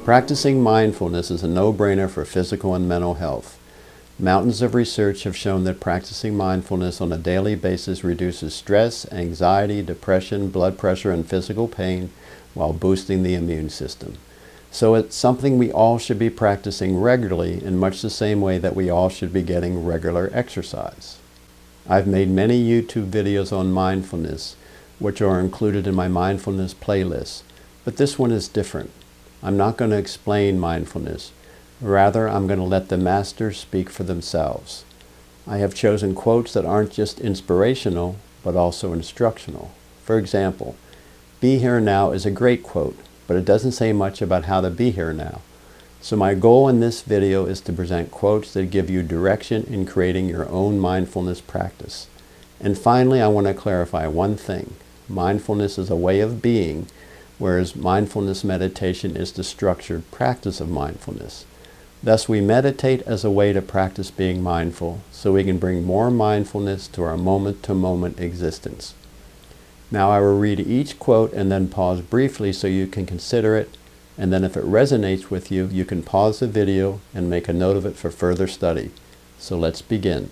Practicing mindfulness is a no-brainer for physical and mental health. Mountains of research have shown that practicing mindfulness on a daily basis reduces stress, anxiety, depression, blood pressure, and physical pain while boosting the immune system. So it's something we all should be practicing regularly in much the same way that we all should be getting regular exercise. I've made many YouTube videos on mindfulness, which are included in my mindfulness playlist, but this one is different. I'm not going to explain mindfulness. Rather, I'm going to let the masters speak for themselves. I have chosen quotes that aren't just inspirational, but also instructional. For example, "Be here now" is a great quote, but it doesn't say much about how to be here now. So my goal in this video is to present quotes that give you direction in creating your own mindfulness practice. And finally, I want to clarify one thing. Mindfulness is a way of being, whereas mindfulness meditation is the structured practice of mindfulness. Thus, we meditate as a way to practice being mindful, so we can bring more mindfulness to our moment-to-moment existence. Now I will read each quote and then pause briefly so you can consider it, and then if it resonates with you, you can pause the video and make a note of it for further study. So let's begin.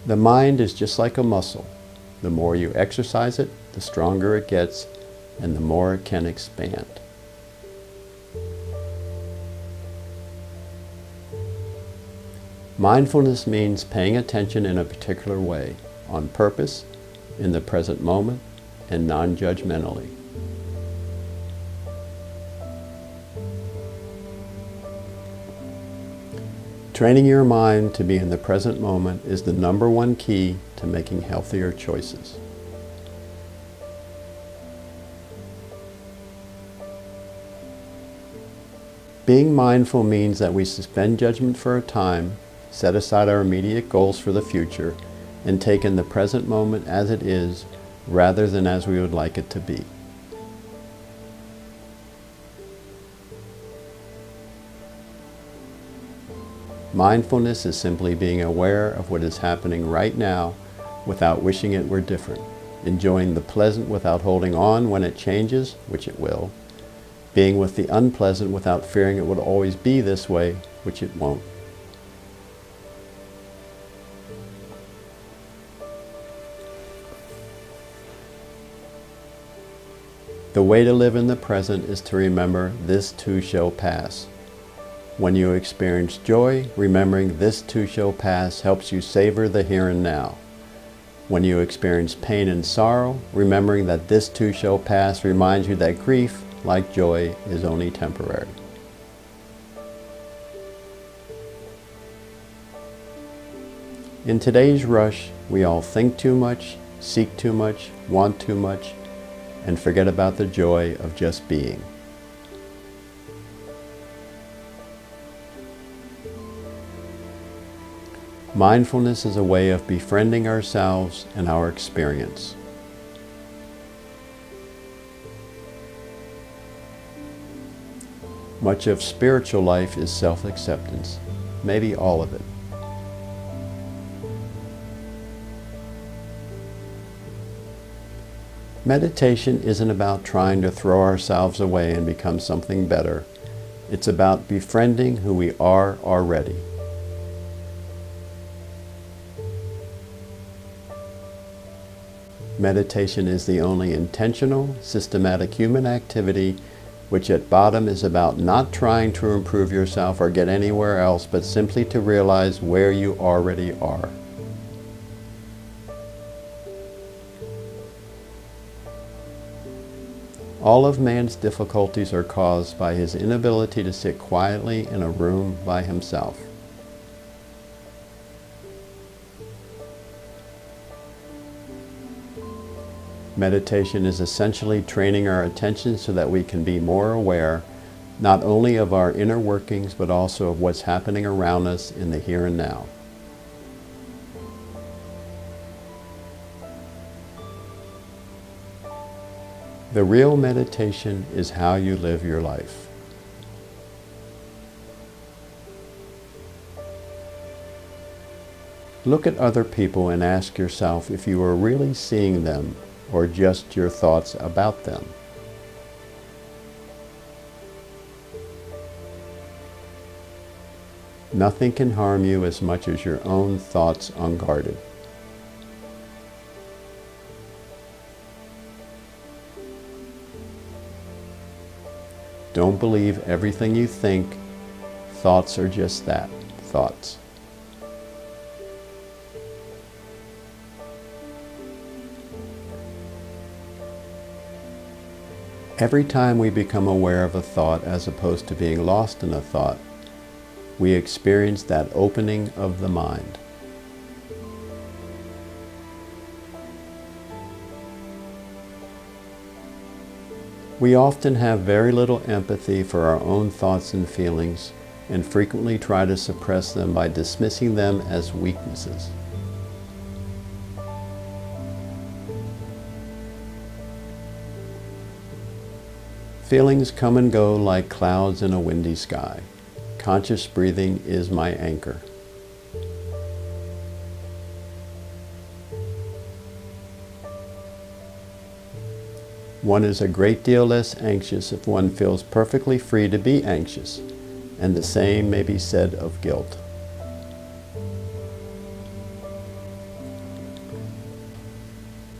The mind is just like a muscle. The more you exercise it, the stronger it gets, and the more it can expand. Mindfulness means paying attention in a particular way, on purpose, in the present moment, and non-judgmentally. Training your mind to be in the present moment is the #1 key to making healthier choices. Being mindful means that we suspend judgment for a time, set aside our immediate goals for the future, and take in the present moment as it is, rather than as we would like it to be. Mindfulness is simply being aware of what is happening right now without wishing it were different, enjoying the pleasant without holding on when it changes, which it will, being with the unpleasant without fearing it would always be this way, which it won't. The way to live in the present is to remember this too shall pass. When you experience joy, remembering this too shall pass helps you savor the here and now. When you experience pain and sorrow, remembering that this too shall pass reminds you that grief, like joy, is only temporary. In today's rush, we all think too much, seek too much, want too much, and forget about the joy of just being. Mindfulness is a way of befriending ourselves and our experience. Much of spiritual life is self-acceptance, maybe all of it. Meditation isn't about trying to throw ourselves away and become something better. It's about befriending who we are already. Meditation is the only intentional, systematic human activity which at bottom is about not trying to improve yourself or get anywhere else, but simply to realize where you already are. All of man's difficulties are caused by his inability to sit quietly in a room by himself. Meditation is essentially training our attention so that we can be more aware, not only of our inner workings, but also of what's happening around us in the here and now. The real meditation is how you live your life. Look at other people and ask yourself if you are really seeing them or just your thoughts about them. Nothing can harm you as much as your own thoughts unguarded. Don't believe everything you think. Thoughts are just that, thoughts. Every time we become aware of a thought as opposed to being lost in a thought, we experience that opening of the mind. We often have very little empathy for our own thoughts and feelings, and frequently try to suppress them by dismissing them as weaknesses. Feelings come and go like clouds in a windy sky. Conscious breathing is my anchor. One is a great deal less anxious if one feels perfectly free to be anxious, and the same may be said of guilt.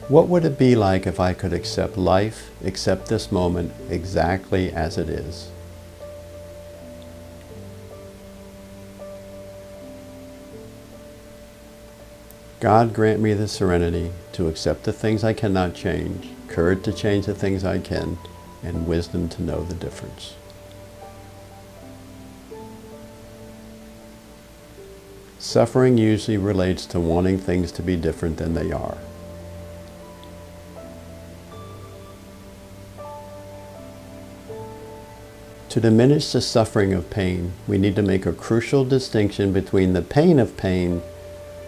What would it be like if I could accept life, accept this moment exactly as it is? God grant me the serenity to accept the things I cannot change, courage to change the things I can, and wisdom to know the difference. Suffering usually relates to wanting things to be different than they are. To diminish the suffering of pain, we need to make a crucial distinction between the pain of pain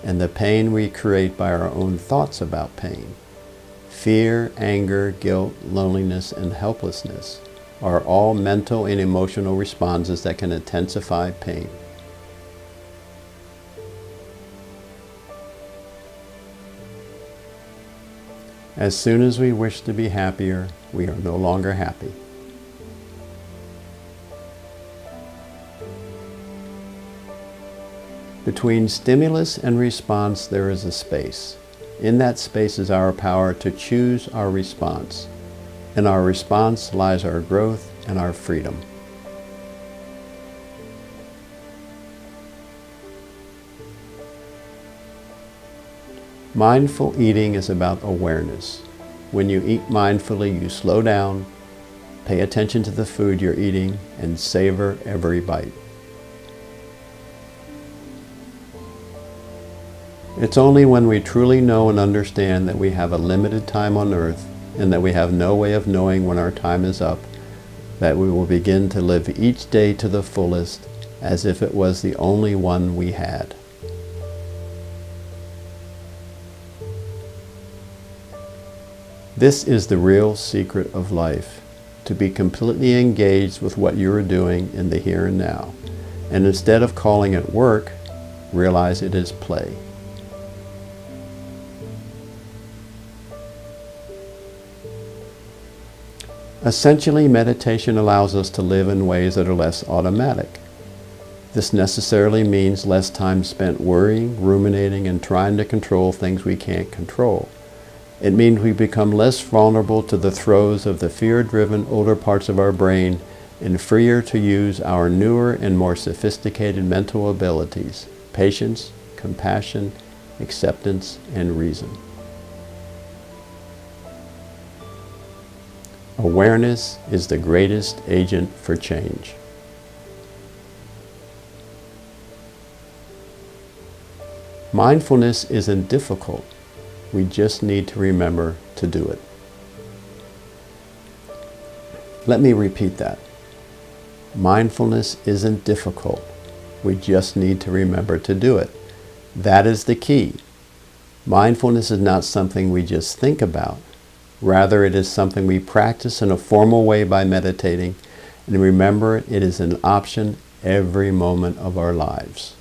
and the pain we create by our own thoughts about pain. Fear, anger, guilt, loneliness, and helplessness are all mental and emotional responses that can intensify pain. As soon as we wish to be happier, we are no longer happy. Between stimulus and response, there is a space. In that space is our power to choose our response. In our response lies our growth and our freedom. Mindful eating is about awareness. When you eat mindfully, you slow down, pay attention to the food you're eating, and savor every bite. It's only when we truly know and understand that we have a limited time on earth and that we have no way of knowing when our time is up that we will begin to live each day to the fullest as if it was the only one we had. This is the real secret of life, to be completely engaged with what you are doing in the here and now, and instead of calling it work, realize it is play. Essentially, meditation allows us to live in ways that are less automatic. This necessarily means less time spent worrying, ruminating, and trying to control things we can't control. It means we become less vulnerable to the throes of the fear-driven older parts of our brain and freer to use our newer and more sophisticated mental abilities, patience, compassion, acceptance, and reason. Awareness is the greatest agent for change. Mindfulness isn't difficult. We just need to remember to do it. Let me repeat that. Mindfulness isn't difficult. We just need to remember to do it. That is the key. Mindfulness is not something we just think about. Rather, it is something we practice in a formal way by meditating, and remember, it is an option every moment of our lives.